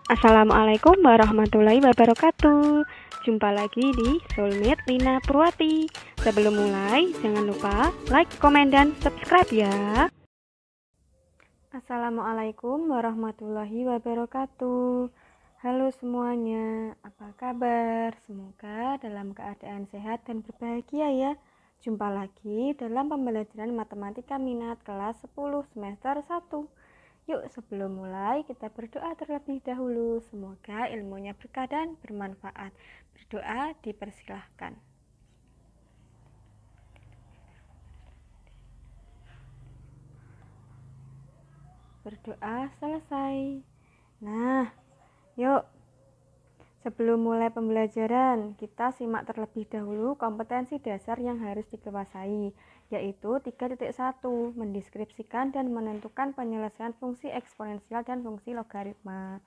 Assalamualaikum warahmatullahi wabarakatuh. Jumpa lagi di Soulmate Lina Purwati. Sebelum mulai, jangan lupa like, komen, dan subscribe ya. Assalamualaikum warahmatullahi wabarakatuh. Halo semuanya, apa kabar? Semoga dalam keadaan sehat dan berbahagia ya. Jumpa lagi dalam pembelajaran matematika minat kelas 10 semester 1. Yuk sebelum mulai kita berdoa terlebih dahulu. Semoga ilmunya berkah dan bermanfaat. Berdoa dipersilahkan. Berdoa selesai. Nah, yuk sebelum mulai pembelajaran, kita simak terlebih dahulu kompetensi dasar yang harus dikuasai, yaitu 3.1, mendeskripsikan dan menentukan penyelesaian fungsi eksponensial dan fungsi logaritma.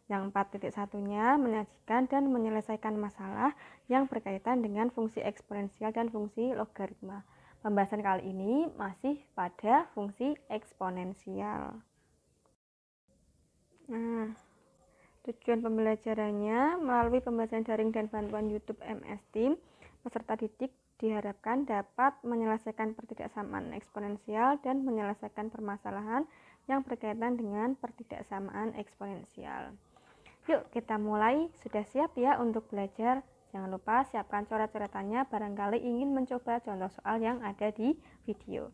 Yang 4.1-nya menyajikan dan menyelesaikan masalah yang berkaitan dengan fungsi eksponensial dan fungsi logaritma. Pembahasan kali ini masih pada fungsi eksponensial. Nah, tujuan pembelajarannya melalui pembelajaran daring dan bantuan YouTube MS Team, peserta didik diharapkan dapat menyelesaikan pertidaksamaan eksponensial dan menyelesaikan permasalahan yang berkaitan dengan pertidaksamaan eksponensial. Yuk kita mulai. Sudah siap ya untuk belajar? Jangan lupa siapkan coret-coretannya, barangkali ingin mencoba contoh soal yang ada di video.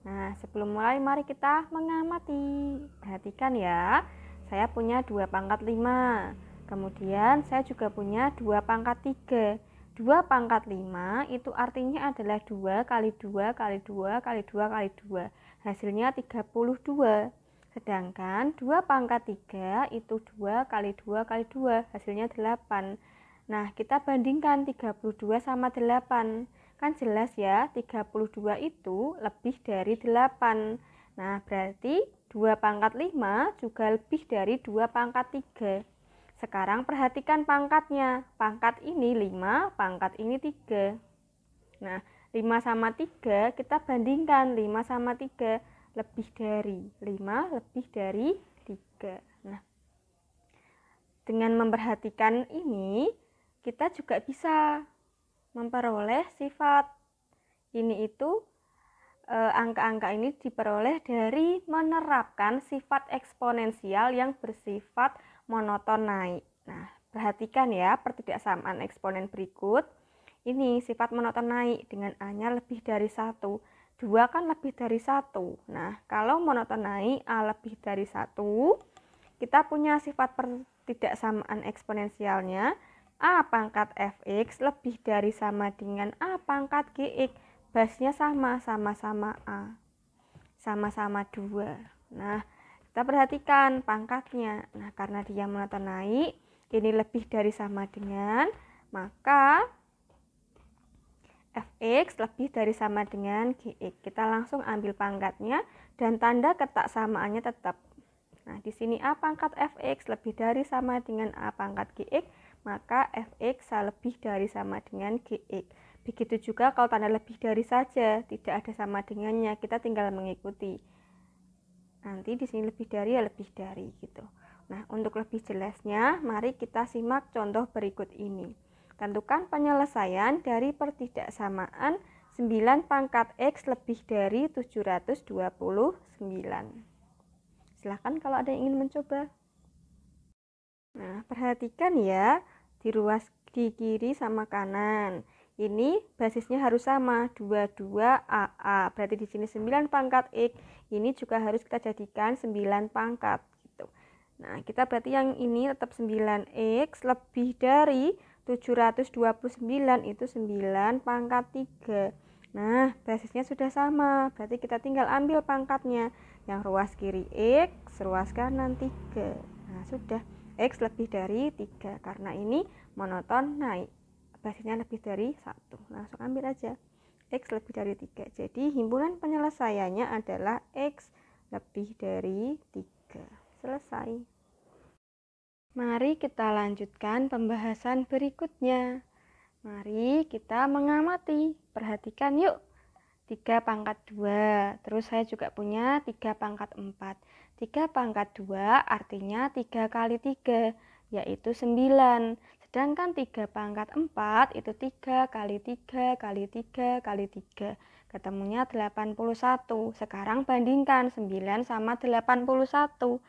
Nah, sebelum mulai mari kita mengamati. Perhatikan ya, saya punya 2 pangkat 5. Kemudian saya juga punya 2 pangkat 3. 2 pangkat 5 itu artinya adalah 2 kali 2 kali 2 kali 2 kali 2. Hasilnya 32. Sedangkan 2 pangkat 3 itu 2 kali 2 kali 2. Hasilnya 8. Nah, kita bandingkan 32 sama 8. Kan jelas ya, 32 itu lebih dari 8. Nah, berarti 2 pangkat 5 juga lebih dari 2 pangkat 3. Sekarang perhatikan pangkatnya. Pangkat ini 5, pangkat ini 3. Nah, 5 sama 3 kita bandingkan. 5 sama 3 lebih dari 5, lebih dari 3. Nah, dengan memperhatikan ini, kita juga bisa memperoleh sifat. Ini itu angka-angka ini diperoleh dari menerapkan sifat eksponensial yang bersifat monoton naik. Nah, perhatikan ya pertidaksamaan eksponen berikut. Ini sifat monoton naik dengan A-nya lebih dari 1. 2 kan lebih dari 1. Nah, kalau monoton naik A lebih dari 1, kita punya sifat pertidaksamaan eksponensialnya A pangkat fx lebih dari sama dengan A pangkat gx. Basnya sama-sama A. Sama-sama 2. Nah, kita perhatikan pangkatnya. Nah, karena dia monoton naik, ini lebih dari sama dengan, maka fx lebih dari sama dengan gx. Kita langsung ambil pangkatnya dan tanda ketaksamaannya tetap. Nah, di sini A pangkat fx lebih dari sama dengan A pangkat gx, maka fx lebih dari sama dengan gx. Begitu juga kalau tanda lebih dari saja, tidak ada sama dengannya, kita tinggal mengikuti. Nanti di sini lebih dari ya lebih dari gitu. Nah, untuk lebih jelasnya, mari kita simak contoh berikut ini. Tentukan penyelesaian dari pertidaksamaan 9 pangkat X lebih dari 729. Silahkan kalau ada yang ingin mencoba. Nah, perhatikan ya, di kiri sama kanan. Ini basisnya harus sama, 22 AA. Berarti di sini 9 pangkat X. Ini juga harus kita jadikan 9 pangkat gitu. Nah, kita berarti yang ini tetap 9X lebih dari 729 itu 9 pangkat 3. Nah, basisnya sudah sama. Berarti kita tinggal ambil pangkatnya. Yang ruas kiri X, ruas kanan 3. Nah, sudah. X lebih dari 3. Karena ini monoton naik. Basisnya lebih dari 1. Langsung ambil aja. X lebih dari 3. Jadi, himpunan penyelesaiannya adalah X lebih dari 3. Selesai. Mari kita lanjutkan pembahasan berikutnya. Mari kita mengamati. Perhatikan yuk. 3 pangkat 2. Terus saya juga punya 3 pangkat 4. 3 pangkat 2 artinya 3 kali 3, yaitu 9. Sedangkan 3 pangkat 4 itu 3 kali 3 kali 3 kali 3. Ketemunya 81. Sekarang bandingkan 9 sama 81.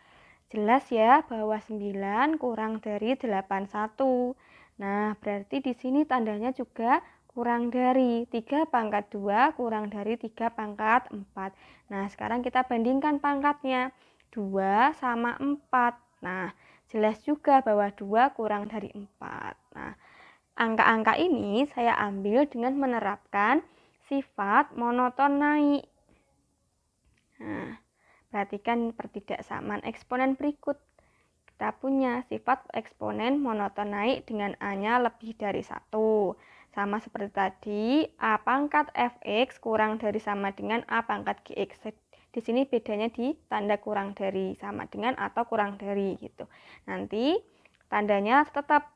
Jelas ya bahwa 9 kurang dari 81. Nah, berarti di sini tandanya juga kurang dari 3 pangkat 2 kurang dari 3 pangkat 4. Nah, sekarang kita bandingkan pangkatnya. 2 sama 4. Nah, jelas juga bahwa 2 kurang dari 4. Nah, angka-angka ini saya ambil dengan menerapkan sifat monoton naik. Nah, perhatikan pertidaksamaan eksponen berikut. Kita punya sifat eksponen monoton naik dengan A-nya lebih dari 1. Sama seperti tadi, A pangkat fx kurang dari sama dengan A pangkat gx. Di sini bedanya di tanda kurang dari, sama dengan atau kurang dari gitu. Nanti tandanya tetap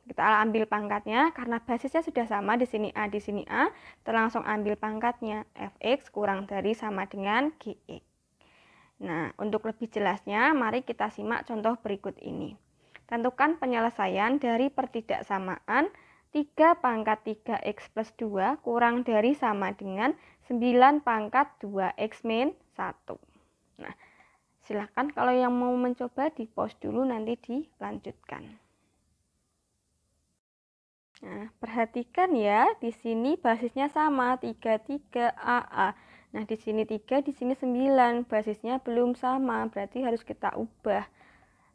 kita ambil pangkatnya karena basisnya sudah sama, di sini A, di sini A. Kita langsung ambil pangkatnya, fx kurang dari sama dengan gx. Nah, untuk lebih jelasnya, mari kita simak contoh berikut ini. Tentukan penyelesaian dari pertidaksamaan 3 pangkat 3x plus 2 kurang dari sama dengan 9 pangkat 2x min 1. Nah, silakan kalau yang mau mencoba di pause dulu, nanti dilanjutkan. Nah, perhatikan ya, di sini basisnya sama, 33 AA. Nah, di sini 3, di sini 9, basisnya belum sama, berarti harus kita ubah.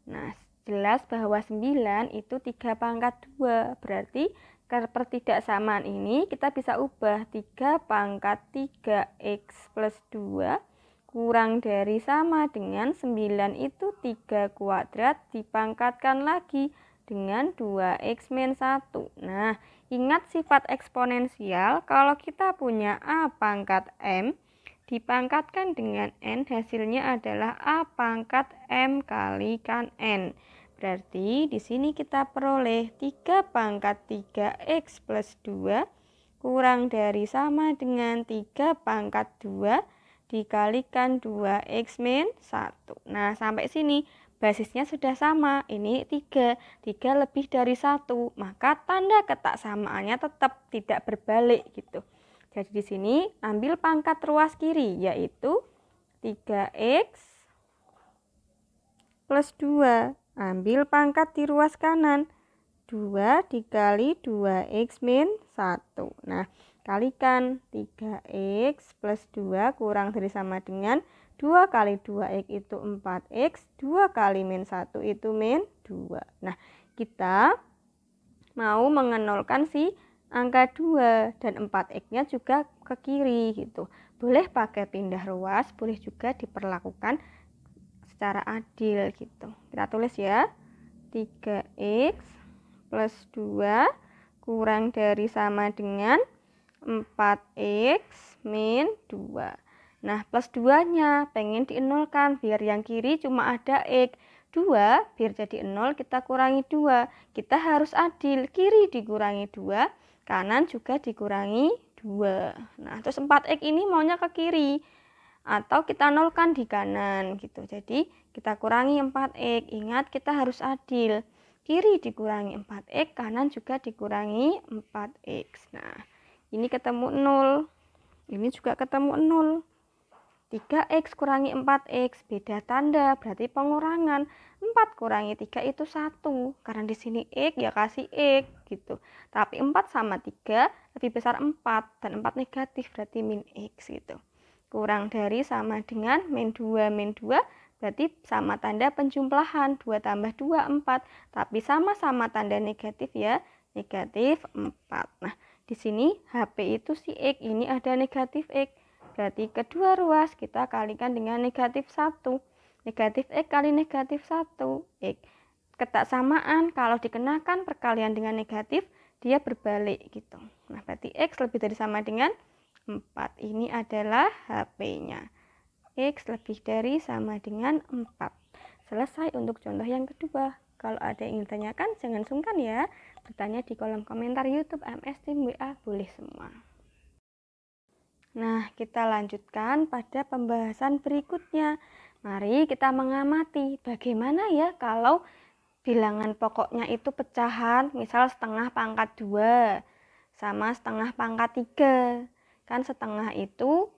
Nah, jelas bahwa 9 itu 3 pangkat 2, berarti pertidaksamaan ini kita bisa ubah 3 pangkat 3x plus 2 kurang dari sama dengan 9 itu 3 kuadrat dipangkatkan lagi dengan 2x min 1. Nah, ingat sifat eksponensial, kalau kita punya A pangkat M dipangkatkan dengan N, hasilnya adalah A pangkat M kalikan N. Berarti di sini kita peroleh 3 pangkat 3x plus 2 kurang dari sama dengan 3 pangkat 2 dikalikan 2x min 1. Nah, sampai sini basisnya sudah sama, ini 3 lebih dari 1, maka tanda ketaksamaannya tetap tidak berbalik gitu. Jadi di sini ambil pangkat ruas kiri, yaitu 3x plus 2. Ambil pangkat di ruas kanan, 2 dikali 2x min 1. Nah, kalikan 3x plus 2 kurang dari sama dengan 2 kali 2x itu 4x, 2 kali min 1 itu min 2. Nah, kita mau mengenolkan si angka 2 dan 4x-nya juga ke kiri gitu. Boleh pakai pindah ruas, boleh juga diperlakukan secara adil gitu. Kita tulis ya, 3x plus 2 kurang dari sama dengan 4x min 2. Nah, plus 2-nya pengen dienolkan, biar yang kiri cuma ada x. 2 biar jadi 0 kita kurangi 2. Kita harus adil, kiri dikurangi 2, kanan juga dikurangi 2. Nah, terus 4x ini maunya ke kiri, atau kita nolkan di kanan gitu. Jadi kita kurangi 4x. Ingat, kita harus adil, kiri dikurangi 4x, kanan juga dikurangi 4x. Nah, ini ketemu 0, ini juga ketemu 0. 3x kurangi 4x, beda tanda, berarti pengurangan. 4 kurangi 3 itu 1, karena di sini x ya kasih x gitu. Tapi 4 sama 3 lebih besar 4, dan 4 negatif berarti min x gitu. Kurang dari sama dengan min 2, berarti sama tanda penjumlahan, 2 tambah 2, 4. Tapi sama-sama tanda negatif ya, negatif 4. Nah, di sini HP itu si x, ini ada negatif x. Berarti kedua ruas kita kalikan dengan negatif 1. Negatif x kali negatif 1, x. Ketaksamaan kalau dikenakan perkalian dengan negatif, dia berbalik gitu. Nah, berarti x lebih dari sama dengan 4. Ini adalah HP-nya. X lebih dari sama dengan 4. Selesai untuk contoh yang kedua. Kalau ada yang ingin tanyakan, jangan sungkan ya. Bertanya di kolom komentar YouTube MS Team WA, boleh semua. Nah, kita lanjutkan pada pembahasan berikutnya. Mari kita mengamati bagaimana ya kalau bilangan pokoknya itu pecahan, misal setengah pangkat 2 sama setengah pangkat 3. Kan setengah itu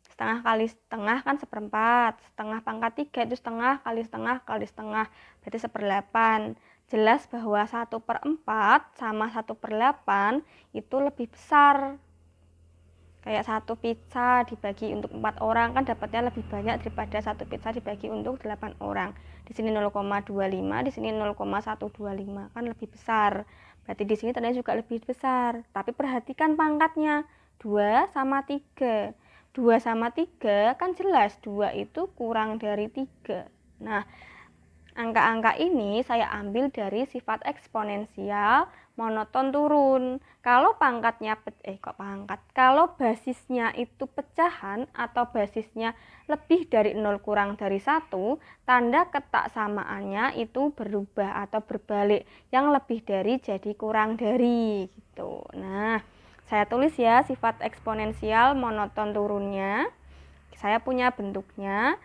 setengah kali setengah kan seperempat, setengah pangkat 3 itu setengah kali setengah kali setengah, berarti 1/8. Jelas bahwa 1/4 sama 1/8 itu lebih besar. Kayak satu pizza dibagi untuk 4 orang kan dapatnya lebih banyak daripada satu pizza dibagi untuk 8 orang. Di sini 0,25, di sini 0,125 kan lebih besar. Berarti di sini tandanya juga lebih besar. Tapi perhatikan pangkatnya 2 sama 3. 2 sama 3 kan jelas 2 itu kurang dari 3. Nah, angka-angka ini saya ambil dari sifat eksponensial monoton turun. Kalau pangkatnya kalau basisnya itu pecahan atau basisnya lebih dari 0 kurang dari 1, tanda ketak samaannya itu berubah atau berbalik. Yang lebih dari jadi kurang dari gitu. Nah, saya tulis ya sifat eksponensial monoton turunnya. Saya punya bentuknya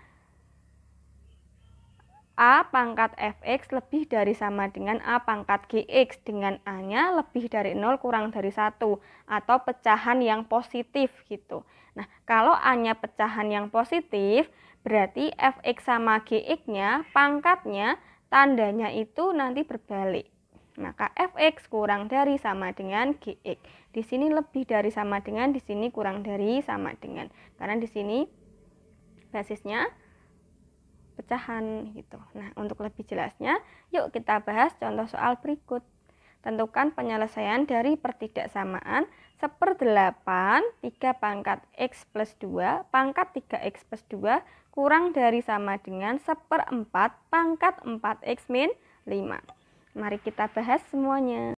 A pangkat fx lebih dari sama dengan A pangkat gx, dengan A-nya lebih dari 0 kurang dari 1 atau pecahan yang positif gitu. Nah, kalau A-nya pecahan yang positif, berarti fx sama gx-nya pangkatnya tandanya itu nanti berbalik. Maka fx kurang dari sama dengan gx. Di sini lebih dari sama dengan, di sini kurang dari sama dengan. Karena di sini basisnya pecahan gitu. Nah, untuk lebih jelasnya, yuk kita bahas contoh soal berikut. Tentukan penyelesaian dari pertidaksamaan 1/8 3 pangkat x plus 2 pangkat 3x plus 2 kurang dari sama dengan 1/4 pangkat 4x min 5. Mari kita bahas semuanya.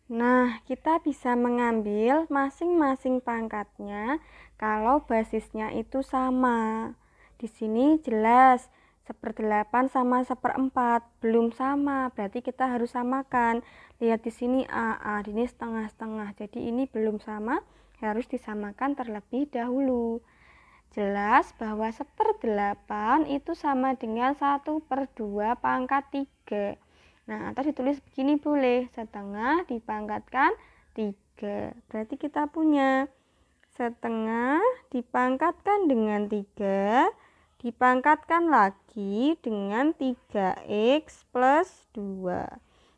Nah, kita bisa mengambil masing-masing pangkatnya kalau basisnya itu sama. Di sini jelas 1/8 sama 1/4 belum sama, berarti kita harus samakan. Lihat di sini A, ini setengah-setengah, jadi ini belum sama, harus disamakan terlebih dahulu. Jelas bahwa 1/8 itu sama dengan 1/2 pangkat 3. Nah, atau ditulis begini boleh, setengah dipangkatkan 3. Berarti kita punya setengah dipangkatkan dengan 3, dipangkatkan lagi dengan 3x plus 2.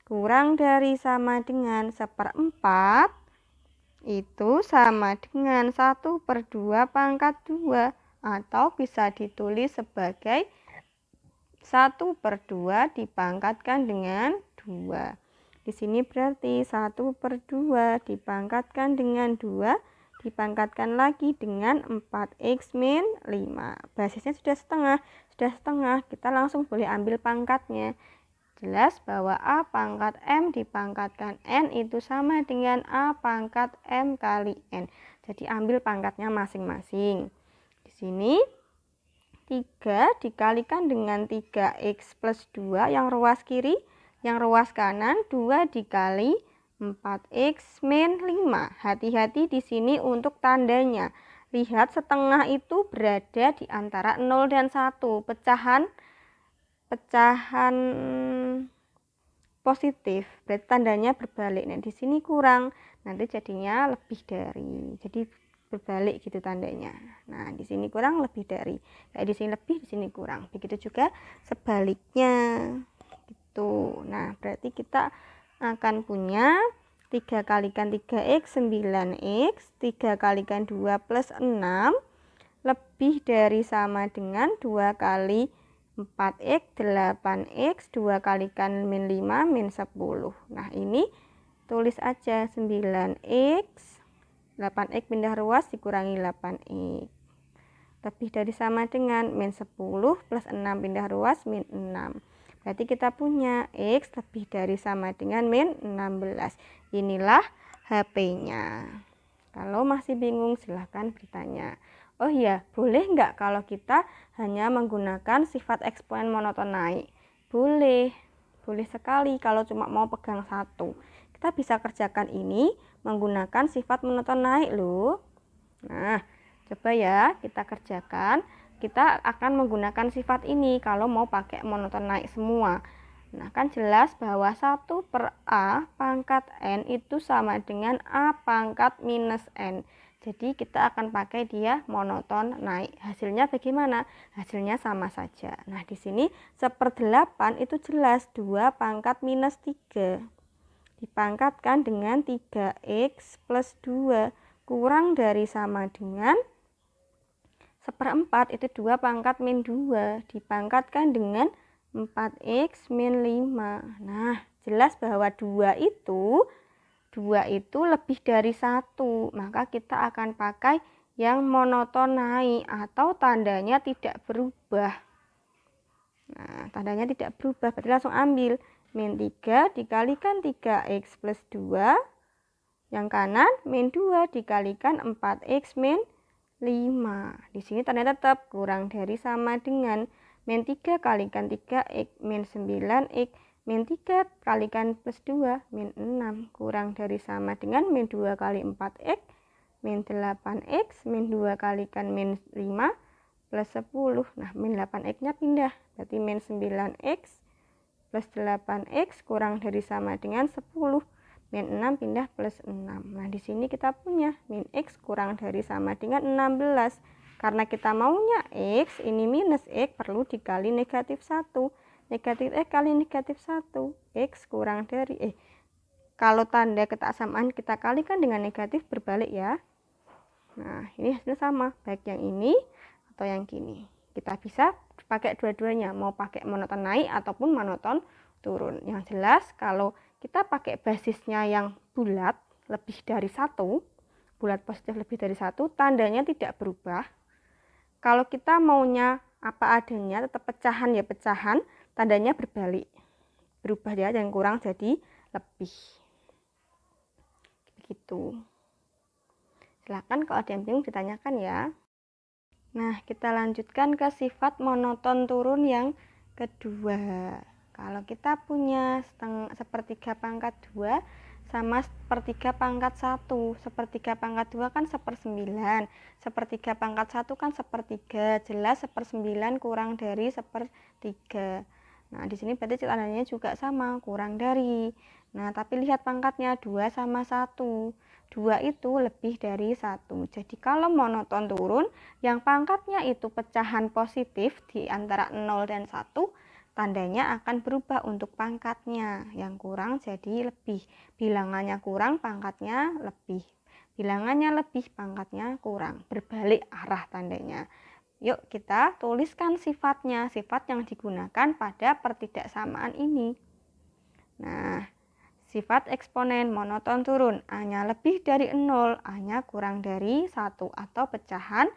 Kurang dari sama dengan 1/4 itu sama dengan 1/2 pangkat 2. Atau bisa ditulis sebagai 1/2 dipangkatkan dengan 2. Di sini berarti 1/2 dipangkatkan dengan 2 dipangkatkan lagi dengan 4x min 5. Basisnya sudah setengah, kita langsung boleh ambil pangkatnya. Jelas bahwa A pangkat M dipangkatkan N itu sama dengan A pangkat M kali N. Jadi ambil pangkatnya masing-masing. Di sini 3 dikalikan dengan 3x plus 2 yang ruas kiri, yang ruas kanan 2 dikali 4x min 5. Hati-hati di sini untuk tandanya. Lihat setengah itu berada di antara 0 dan 1. Pecahan positif. Berarti tandanya berbalik. Nah, di sini kurang. Nanti jadinya lebih dari. Jadi berbalik gitu tandanya. Nah, di sini kurang, lebih dari. Kayak di sini lebih, di sini kurang. Begitu juga sebaliknya. Gitu. Nah, berarti kita akan punya 3 kalikan 3x 9x, 3 kalikan 2 plus 6 lebih dari sama dengan 2 kali 4x 8x, 2 kalikan min 5 min 10. Nah, ini tulis aja 9x, 8x pindah ruas dikurangi 8x. Lebih dari sama dengan min 10 plus 6 pindah ruas min 6. Berarti kita punya X lebih dari sama dengan min 16. Inilah HP-nya. Kalau masih bingung silahkan bertanya. Oh iya, boleh nggak kalau kita hanya menggunakan sifat eksponen monoton naik? Boleh, boleh sekali kalau cuma mau pegang satu. Kita bisa kerjakan ini menggunakan sifat monoton naik loh. Nah, coba ya kita kerjakan. kita akan menggunakan sifat ini kalau mau pakai monoton naik semua. Nah, kan jelas bahwa 1 per A pangkat N itu sama dengan A pangkat minus N. Jadi kita akan pakai dia monoton naik. Hasilnya bagaimana? Hasilnya sama saja. Nah, di sini 1/8 itu jelas 2 pangkat minus 3. Dipangkatkan dengan 3x plus 2 kurang dari sama dengan 1/4 itu 2 pangkat min 2 dipangkatkan dengan 4x min 5. Nah, jelas bahwa 2 itu lebih dari 1. Maka kita akan pakai yang monoton naik atau tandanya tidak berubah. Nah, tandanya tidak berubah, berarti langsung ambil. Min 3 dikalikan 3x plus 2. Yang kanan min 2 dikalikan 4x min 5. Di sini tandanya tetap kurang dari sama dengan min 3 kalikan 3x min 9x min 3 kalikan plus 2 min 6 kurang dari sama dengan min 2 kali 4x min 8x min 2 kalikan min 5 plus 10. Nah, min 8x nya pindah, berarti min 9x plus 8x kurang dari sama dengan 10. Min 6 pindah plus 6. Nah, di sini kita punya min x kurang dari sama dengan 16. Karena kita maunya x, ini minus x, perlu dikali negatif 1. Negatif x kali negatif 1. X kurang dari, kalau tanda ketaksamaan kita kalikan dengan negatif berbalik ya. Nah, ini hasilnya sama, baik yang ini atau yang gini. Kita bisa pakai dua-duanya, mau pakai monoton naik ataupun monoton turun. Yang jelas, kalau kita pakai basisnya yang bulat, lebih dari 1, bulat positif lebih dari 1, tandanya tidak berubah. Kalau kita maunya apa adanya, tetap pecahan ya pecahan, tandanya berbalik. Berubah ya, yang kurang jadi lebih. Begitu. Silakan kalau ada yang bingung ditanyakan ya. Nah, kita lanjutkan ke sifat monoton turun yang kedua. Kalau kita punya sepertiga pangkat 2 sama sepertiga pangkat 1. Sepertiga pangkat 2 kan 1/9. Sepertiga pangkat 1 kan 1/3. Jelas 1/9 kurang dari 1/3. Nah, di sini berarti tandanya juga sama, kurang dari. Nah, tapi lihat pangkatnya 2 sama 1. 2 itu lebih dari 1. Jadi kalau monoton turun, yang pangkatnya itu pecahan positif di antara 0 dan 1, tandanya akan berubah untuk pangkatnya. Yang kurang jadi lebih. Bilangannya kurang, pangkatnya lebih. Bilangannya lebih, pangkatnya kurang. Berbalik arah tandanya. Yuk kita tuliskan sifatnya. Sifat yang digunakan pada pertidaksamaan ini. Nah, sifat eksponen monoton turun. A-nya lebih dari 0, A-nya kurang dari 1 atau pecahan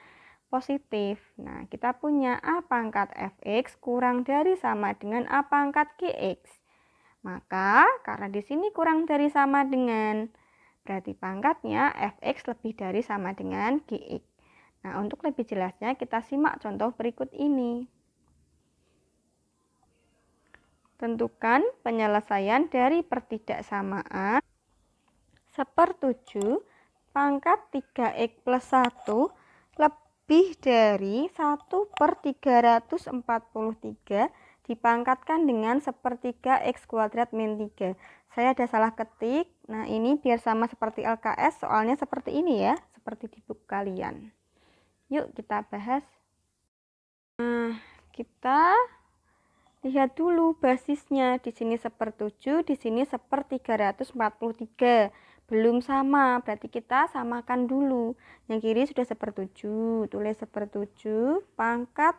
positif. Nah, kita punya A pangkat fx kurang dari sama dengan A pangkat gx. Maka, karena di sini kurang dari sama dengan, berarti pangkatnya fx lebih dari sama dengan gx. Nah, untuk lebih jelasnya kita simak contoh berikut ini. Tentukan penyelesaian dari pertidaksamaan 1/7 pangkat 3x plus 1 lebih dari 1/343 dipangkatkan dengan 1/3 x kuadrat min 3. Saya ada salah ketik. Nah, ini biar sama seperti LKS, soalnya seperti ini ya, seperti di buku kalian. Yuk kita bahas. Nah, kita lihat dulu basisnya. Di sini 1/7, di sini 1/343. Belum sama, berarti kita samakan dulu. Yang kiri sudah 1/7, tulis 1/7 pangkat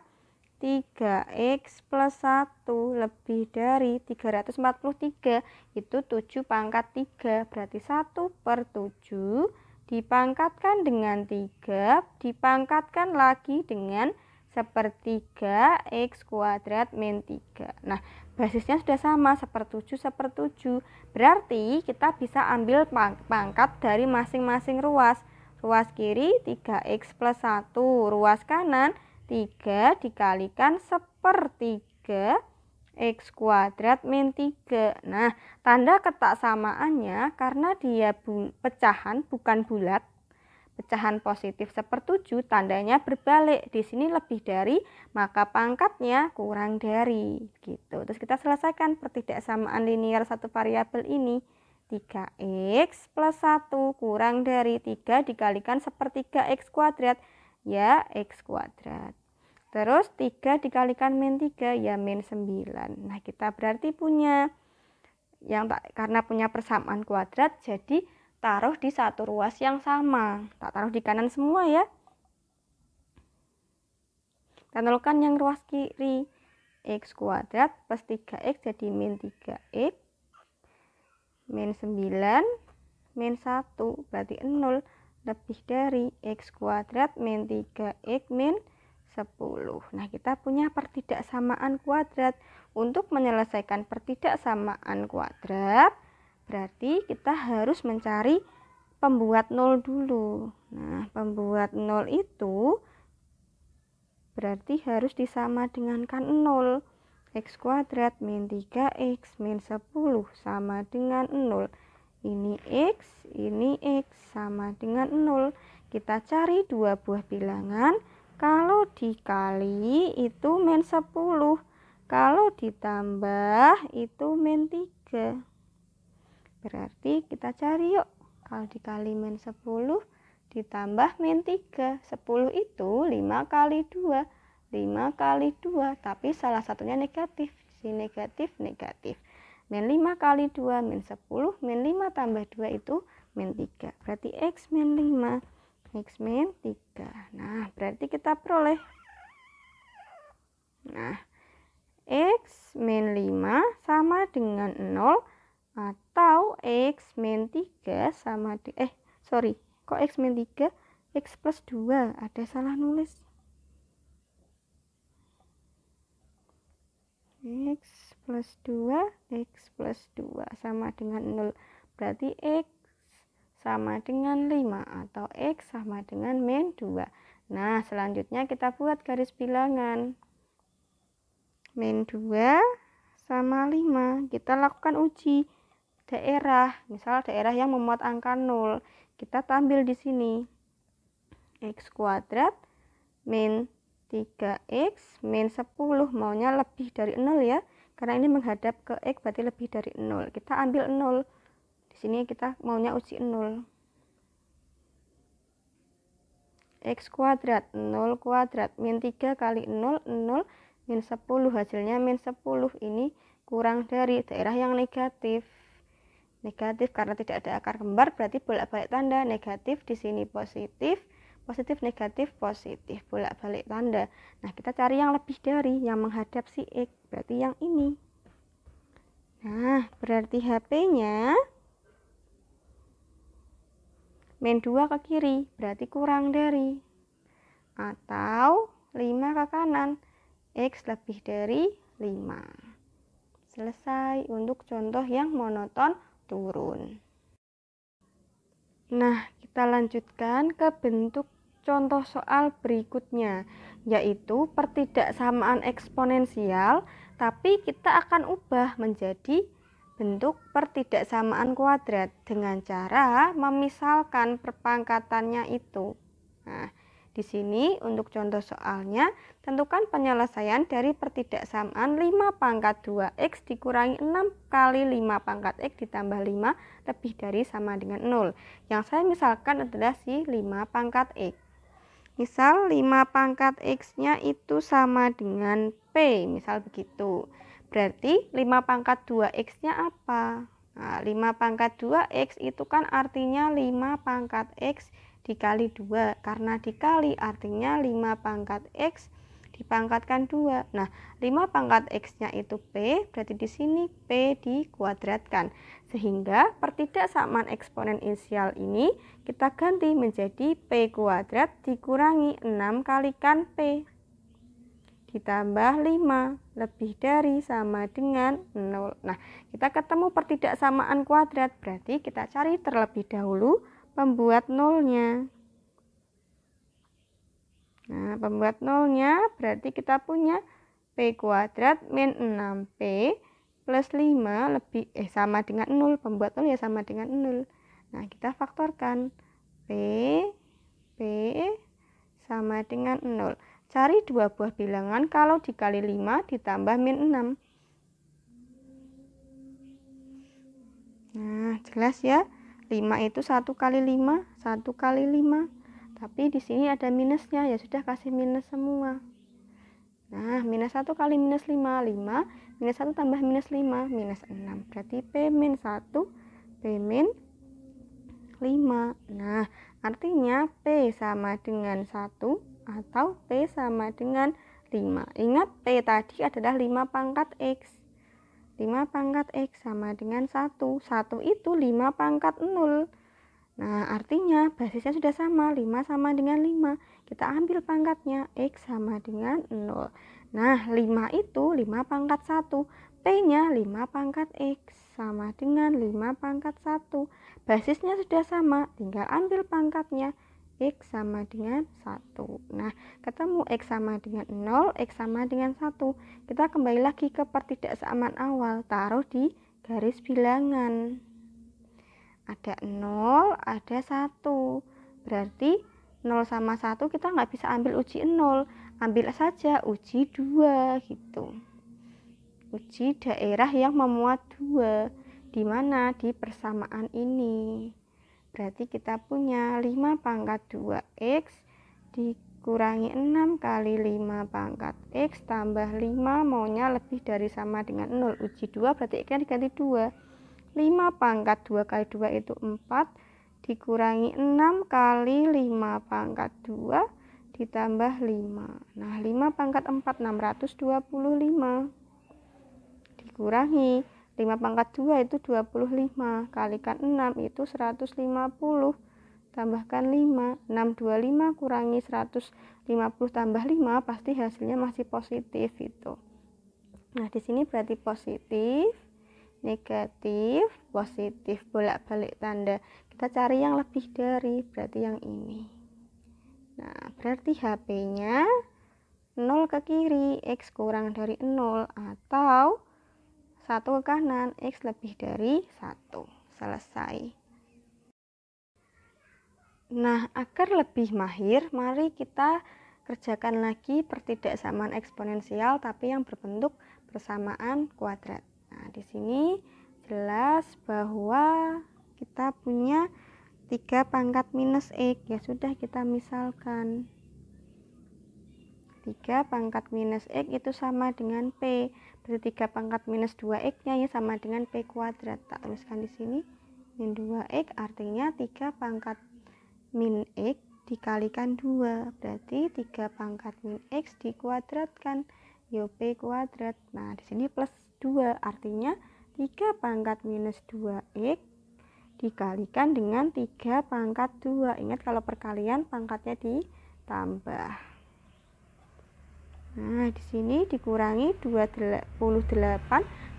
3x plus 1 lebih dari 343, itu 7 pangkat 3, berarti 1/7 dipangkatkan dengan 3, dipangkatkan lagi dengan 1/3 x kuadrat min 3. Nah, basisnya sudah sama, 1/7. Berarti kita bisa ambil pangkat dari masing-masing ruas. Ruas kiri 3x plus 1, ruas kanan 3 dikalikan 1/3 x kuadrat min 3. Nah, tanda ketaksamaannya karena dia pecahan bukan bulat, pecahan positif sepertujuh tandanya berbalik. Di sini lebih dari, maka pangkatnya kurang dari. Gitu. Terus kita selesaikan pertidaksamaan linear satu variabel ini. 3x plus 1 kurang dari 3 dikalikan sepertiga x kuadrat, ya x kuadrat. Terus 3 dikalikan min 3, ya min 9. Nah, kita berarti punya, karena punya persamaan kuadrat, jadi taruh di satu ruas yang sama. Tak taruh di kanan semua ya. Kita nolkan yang ruas kiri. X kuadrat plus 3x jadi min 3x. Min 9, min 1, berarti 0 lebih dari x kuadrat min 3x min 10. Nah, kita punya pertidaksamaan kuadrat. Untuk menyelesaikan pertidaksamaan kuadrat, berarti kita harus mencari pembuat 0 dulu. Nah, pembuat 0 itu berarti harus disama dengankan 0. X kuadrat min 3x min 10 sama dengan 0. Ini x, ini x sama dengan 0. Kita cari dua buah bilangan. Kalau dikali itu min 10. Kalau ditambah itu min 3. Berarti kita cari yuk. Kalau dikali min 10 ditambah min 3. 10 itu 5 kali 2. 5 kali 2, tapi salah satunya negatif. Di sini negatif, negatif. Min 5 kali 2, min 10, min 5 tambah 2 itu min 3. Berarti X min 5, X min 3. Nah, berarti kita peroleh. Nah, X min 5 sama dengan 0 atau X min 3 sama kok X min 3? X plus 2, ada salah nulis. X plus 2, X plus 2 sama dengan 0. Berarti X sama dengan 5 atau X sama dengan min 2. Nah, selanjutnya kita buat garis bilangan. Min 2 sama 5. Kita lakukan uji daerah. Misal daerah yang memuat angka 0. Kita tampil di sini. X kuadrat min 3x min 10, maunya lebih dari 0 ya, karena ini menghadap ke x berarti lebih dari 0. Kita ambil 0. Di sini kita maunya uji 0. X kuadrat 0 kuadrat min 3 kali 0, 0 min 10, hasilnya min 10. Ini kurang dari, daerah yang negatif. Negatif karena tidak ada akar kembar, berarti bolak-balik tanda. Negatif di sini positif. Positif, negatif, positif, bolak-balik tanda. Nah, kita cari yang lebih dari, yang menghadap si X, berarti yang ini. Nah, berarti HP-nya min 2 ke kiri, berarti kurang dari. Atau 5 ke kanan, X lebih dari 5. Selesai untuk contoh yang monoton turun. Nah, kita lanjutkan ke bentuk contoh soal berikutnya, yaitu pertidaksamaan eksponensial, tapi kita akan ubah menjadi bentuk pertidaksamaan kuadrat dengan cara memisalkan perpangkatannya itu. Nah, di sini untuk contoh soalnya, tentukan penyelesaian dari pertidaksamaan 5 pangkat 2x dikurangi 6 kali 5 pangkat x ditambah 5 lebih dari sama dengan 0. Yang saya misalkan adalah si 5 pangkat x. Misal 5 pangkat x-nya itu sama dengan P, misal begitu. Berarti 5 pangkat 2x-nya apa? Nah, 5 pangkat 2x itu kan artinya 5 pangkat x dikali 2. Karena dikali artinya 5 pangkat x dipangkatkan 2. Nah, 5 pangkat x-nya itu P, berarti di sini P dikuadratkan. Sehingga pertidaksamaan eksponensial ini kita ganti menjadi P kuadrat dikurangi 6 kalikan P. Ditambah 5 lebih dari sama dengan 0. Nah, kita ketemu pertidaksamaan kuadrat, berarti kita cari terlebih dahulu pembuat nolnya. Nah, pembuat nolnya berarti kita punya P kuadrat min 6P plus 5 lebih sama dengan 0. Pembuat nol ya sama dengan 0. Nah, kita faktorkan P P sama dengan 0. Cari dua buah bilangan kalau dikali 5 ditambah min 6. Nah, jelas ya. 5 itu 1 kali 5, 1 kali 5. Tapi di sini ada minusnya, ya sudah kasih minus semua. Nah, minus 1 kali minus 5, 5. Minus 1 tambah minus 5, minus 6. Berarti P min 1, P min 5. Nah, artinya P sama dengan 1 atau P sama dengan 5. Ingat, P tadi adalah 5 pangkat X. 5 pangkat X sama dengan 1. 1 itu 5 pangkat 0. Nah, artinya basisnya sudah sama. 5 sama dengan 5. Kita ambil pangkatnya. X sama dengan 0. Nah, 5 itu 5 pangkat 1. P-nya 5 pangkat X sama dengan 5 pangkat 1. Basisnya sudah sama. Tinggal ambil pangkatnya. X sama dengan 1. Nah, ketemu X sama dengan 0, X sama dengan 1. Kita kembali lagi ke pertidaksamaan awal. Taruh di garis bilangan. Ada 0, ada 1. Berarti 0 sama 1 kita nggak bisa ambil uji 0. Ambil saja uji 2 gitu. Uji daerah yang memuat 2. Di mana? Di persamaan ini. Berarti kita punya 5 pangkat 2x dikurangi 6 kali 5 pangkat x tambah 5 maunya lebih dari sama dengan 0. Uji 2 berarti x-nya diganti 2. 5 pangkat 2 kali 2 itu 4 dikurangi 6 kali 5 pangkat 2 ditambah 5. Nah, 5 pangkat 4 625 dikurangi 5 pangkat 2 itu 25, kalikan 6 itu 150, tambahkan 5, 625 kurangi 150 tambah 5, pasti hasilnya masih positif itu. Nah, di sini berarti positif, negatif, positif, bolak-balik tanda. Kita cari yang lebih dari, berarti yang ini. Nah, berarti HP-nya 0 ke kiri, X kurang dari 0, atau 1 ke kanan, X lebih dari 1. Selesai. Nah, agar lebih mahir, mari kita kerjakan lagi pertidaksamaan eksponensial tapi yang berbentuk persamaan kuadrat. Nah, di sini jelas bahwa kita punya 3 pangkat minus X. Ya sudah, kita misalkan 3 pangkat minus X itu sama dengan P. Berarti 3 pangkat minus 2X-nya ya sama dengan P kuadrat. Tak tuliskan di sini. Min 2X artinya 3 pangkat min X dikalikan 2. Berarti 3 pangkat min X dikuadratkan. Yo P kuadrat. Nah, di sini plus 2. Artinya 3 pangkat minus 2X dikalikan dengan 3 pangkat 2. Ingat kalau perkalian pangkatnya ditambah. Nah, di sini dikurangi 28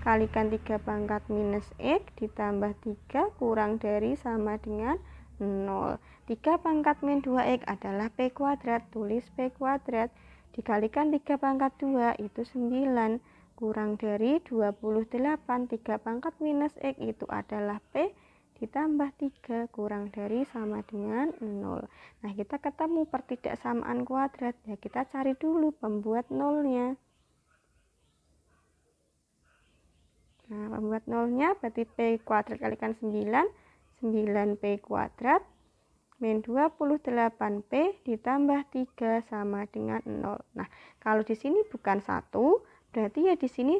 kalikan 3 pangkat minus X ditambah 3 kurang dari sama dengan 0. 3 pangkat min 2X adalah P kuadrat. Tulis P kuadrat dikalikan 3 pangkat 2 itu 9 kurang dari 28. 3 pangkat minus X itu adalah P ditambah 3 kurang dari sama dengan 0. Nah, kita ketemu pertidaksamaan kuadrat. Ya, kita cari dulu pembuat nolnya. Nah, pembuat nolnya berarti P kuadrat kalikan 9, 9P kuadrat min 28P ditambah 3 sama dengan 0. Nah, kalau di sini bukan 1, berarti ya di sini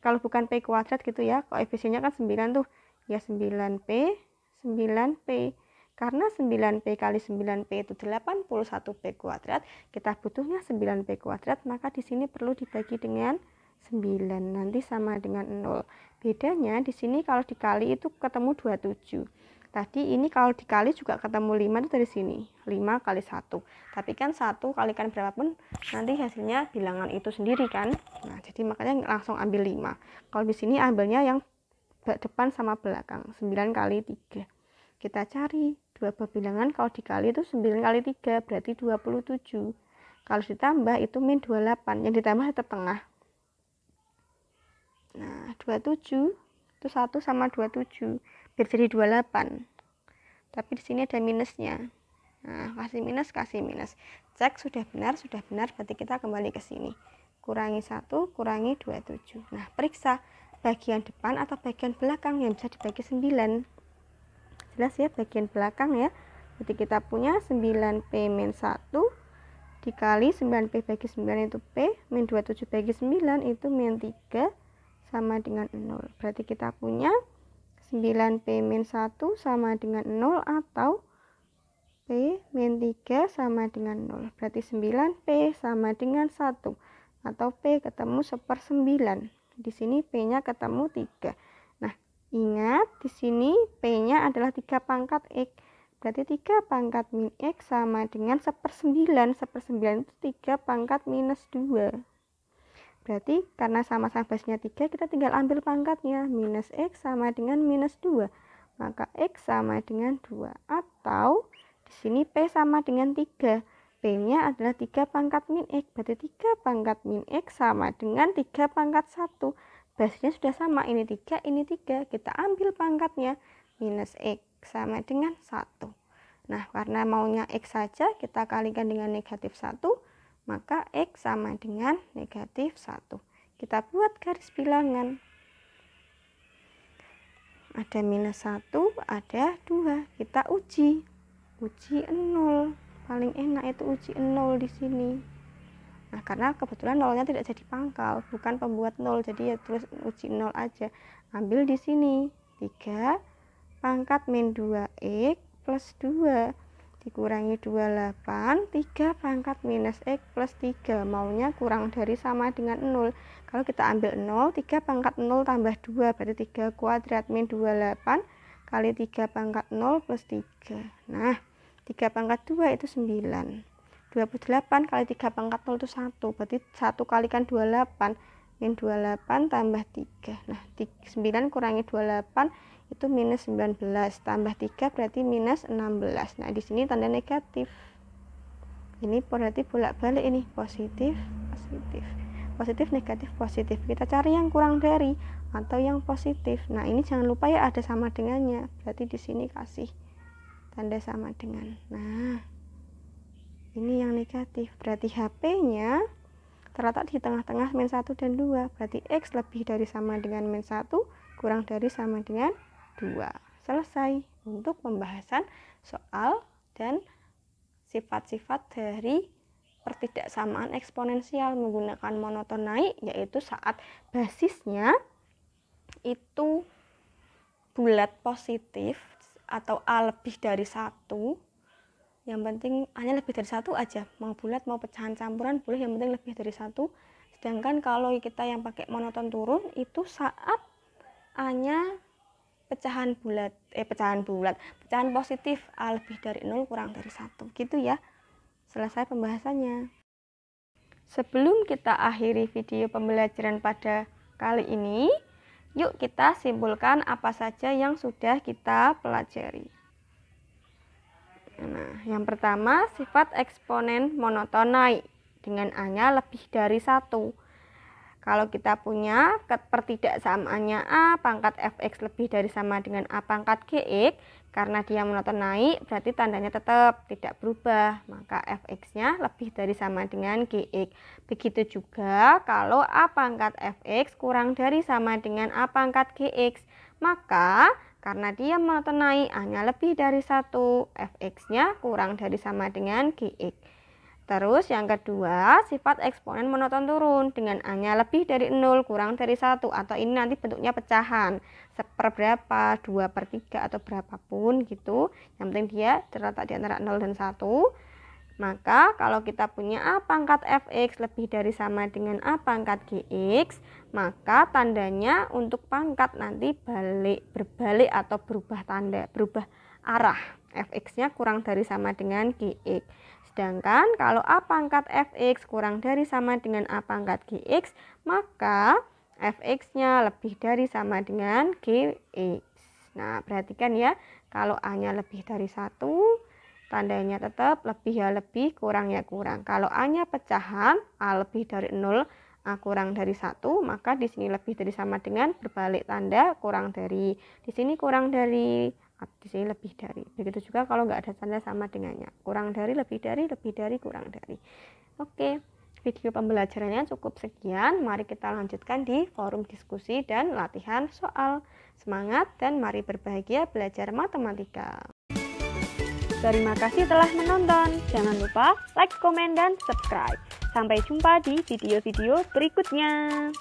kalau bukan P kuadrat gitu ya, koefisiennya kan 9 tuh. Ya 9P, 9P. Karena 9P kali 9P itu 81P kuadrat, kita butuhnya 9P kuadrat, maka di sini perlu dibagi dengan 9, nanti sama dengan 0. Bedanya di sini kalau dikali itu ketemu 27. Tadi ini kalau dikali juga ketemu 5 itu dari sini. 5 kali 1. Tapi kan 1 kalikan berapapun nanti hasilnya bilangan itu sendiri kan. Nah, jadi makanya langsung ambil 5. Kalau di sini ambilnya yang depan sama belakang, 9 kali 3. Kita cari dua buah bilangan, kalau dikali itu 9 kali 3 berarti 27. Kalau ditambah itu min 28, yang ditambah tetap tengah. Nah, 27 itu 1 sama 27 biar jadi 28. Tapi di sini ada minusnya. Nah, kasih minus. Cek sudah benar, berarti kita kembali ke sini. Kurangi 1, kurangi 27. Nah, periksa bagian depan atau bagian belakang yang bisa dibagi 9. Jelas ya, bagian belakang ya. Jadi kita punya 9P-1 dikali 9P bagi 9 itu P, min 27 bagi 9 itu min 3 sama dengan 0. Berarti kita punya 9P-1 sama dengan 0 atau P min 3 sama dengan 0. Berarti 9P sama dengan 1 atau P ketemu 1/9. Di sini P-nya ketemu 3. Nah, ingat di sini P-nya adalah 3 pangkat X. Berarti 3 pangkat min X sama dengan 1/9. 1/9 itu 3 pangkat minus 2. Berarti karena sama-sama barisnya 3, kita tinggal ambil pangkatnya. Minus X sama dengan minus 2. Maka X sama dengan 2. Atau di sini P sama dengan 3. P-nya adalah 3 pangkat min X. Berarti 3 pangkat min X sama dengan 3 pangkat 1. Barisnya sudah sama. Ini 3, ini 3. Kita ambil pangkatnya. Minus X sama dengan 1. Nah, karena maunya X saja, kita kalikan dengan negatif 1. Maka X sama dengan negatif 1. Kita buat garis bilangan. Ada minus 1, ada 2. Kita uji. Uji 0. Paling enak itu uji 0 di sini. Nah, karena kebetulan nolnya tidak jadi pangkal, bukan pembuat 0. Jadi ya terus uji 0 aja. Ambil di sini. 3 pangkat min 2X plus 2 dikurangi 28, 3 pangkat minus X plus 3. Maunya kurang dari sama dengan 0. Kalau kita ambil 0, 3 pangkat 0 tambah 2, berarti 3 kuadrat min 28 kali 3 pangkat 0 plus 3. Nah, 3 pangkat 2 itu 9. 28 kali 3 pangkat 0 itu 1, berarti 1 kalikan 28, min 28 tambah 3. Nah, 9 kurangi 28 itu minus 19, tambah 3 berarti minus 16. Nah, di sini tanda negatif. Ini berarti bolak-balik ini, positif, positif. Positif, negatif, positif. Kita cari yang kurang dari atau yang positif. Nah, ini jangan lupa ya ada sama dengannya. Berarti di sini kasih tanda sama dengan. Nah, ini yang negatif. Berarti HP-nya terletak di tengah-tengah min 1 dan 2. Berarti X lebih dari sama dengan min 1, kurang dari sama dengan 2. Selesai untuk pembahasan soal dan sifat-sifat dari pertidaksamaan eksponensial menggunakan monoton naik, yaitu saat basisnya itu bulat positif atau A lebih dari 1. Yang penting hanya lebih dari 1 aja, mau bulat mau pecahan campuran boleh, yang penting lebih dari 1. Sedangkan kalau kita yang pakai monoton turun itu saat A-nya pecahan positif, A lebih dari 0 kurang dari 1, gitu ya. Selesai pembahasannya. Sebelum kita akhiri video pembelajaran pada kali ini, yuk kita simpulkan apa saja yang sudah kita pelajari. Nah, yang pertama, sifat eksponen monoton naik dengan A-nya lebih dari 1. Kalau kita punya pertidaksamaannya A pangkat fx lebih dari sama dengan A pangkat gx, karena dia monoton naik berarti tandanya tetap tidak berubah, maka fx-nya lebih dari sama dengan gx. Begitu juga kalau A pangkat fx kurang dari sama dengan A pangkat gx, maka karena dia monoton naik A-nya lebih dari 1, fx-nya kurang dari sama dengan gx. Terus yang kedua, sifat eksponen monoton turun dengan A-nya lebih dari 0 kurang dari 1, atau ini nanti bentuknya pecahan seperberapa, 2/3 atau berapapun gitu. Yang penting dia terletak di antara 0 dan 1. Maka kalau kita punya A pangkat fx lebih dari sama dengan A pangkat gx, maka tandanya untuk pangkat nanti berbalik atau berubah tanda, berubah arah. Fx-nya kurang dari sama dengan gx. Sedangkan kalau A pangkat fx kurang dari sama dengan A pangkat gx, maka fx-nya lebih dari sama dengan gx. Nah, perhatikan ya, kalau A-nya lebih dari 1, tandanya tetap lebih ya lebih, kurang ya kurang. Kalau A-nya pecahan, A lebih dari 0, A kurang dari 1, maka di sini lebih dari sama dengan berbalik tanda kurang dari. Di sini kurang dari di sini lebih dari. Begitu juga kalau nggak ada tanda sama dengannya, kurang dari, lebih dari, kurang dari. Oke, video pembelajarannya cukup sekian. Mari kita lanjutkan di forum diskusi dan latihan soal. Semangat dan mari berbahagia belajar matematika. Terima kasih telah menonton. Jangan lupa like, komen, dan subscribe. Sampai jumpa di video-video berikutnya.